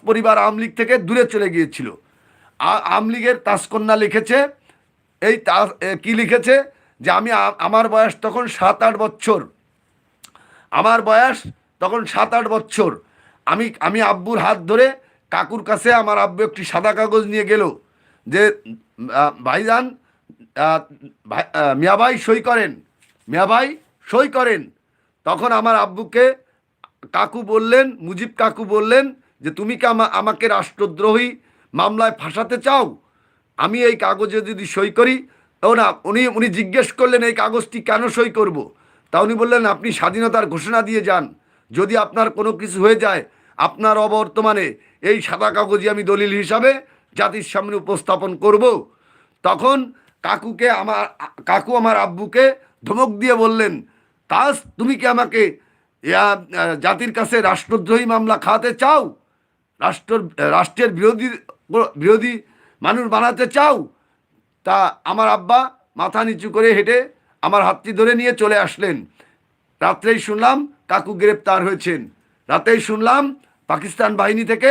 পরিবার আওয়ামী লীগ থেকে দূরে চলে গিয়েছিল। আওয়ামী লীগের তাসকন্যা লিখেছে, কি লিখেছে যে আমার বয়স তখন 7-8 বছর, আমার বয়স তখন 7-8 বছর। আমি আব্বুর হাত ধরে কাকুর কাছে আমার আব্বু একটি সাদা কাগজ নিয়ে গেল যে ভাইজান, মিয়া ভাই সই করেন, মিয়া ভাই সই করেন। তখন আমার আব্বুকে কাকু বললেন, মুজিব কাকু বললেন যে তুমি কি আমাকে রাষ্ট্রদ্রোহী মামলায় ফাঁসাতে চাও? আমি এই কাগজে যদি সই করি, ও না, উনি জিজ্ঞেস করলেন এই কাগজটি কেন সই করব। তা উনি বললেন আপনি স্বাধীনতার ঘোষণা দিয়ে যান, যদি আপনার কোনো কিছু হয়ে যায় আপনার অবর্তমানে এই সাদা কাগজই আমি দলিল হিসাবে জাতির সামনে উপস্থাপন করব। তখন কাকু আমার আব্বুকে ধমক দিয়ে বললেন, তাস তুমি কি আমাকে জাতির কাছে রাষ্ট্রদ্রোহী মামলা খাওয়াতে চাও? রাষ্ট্রের বিরোধী মানুষ বানাতে চাও? তা আমার আব্বা মাথা নিচু করে হেঁটে আমার হাতটি ধরে নিয়ে চলে আসলেন। রাত্রেই শুনলাম কাকু গ্রেপ্তার হয়েছেন, রাতেই শুনলাম পাকিস্তান বাহিনী থেকে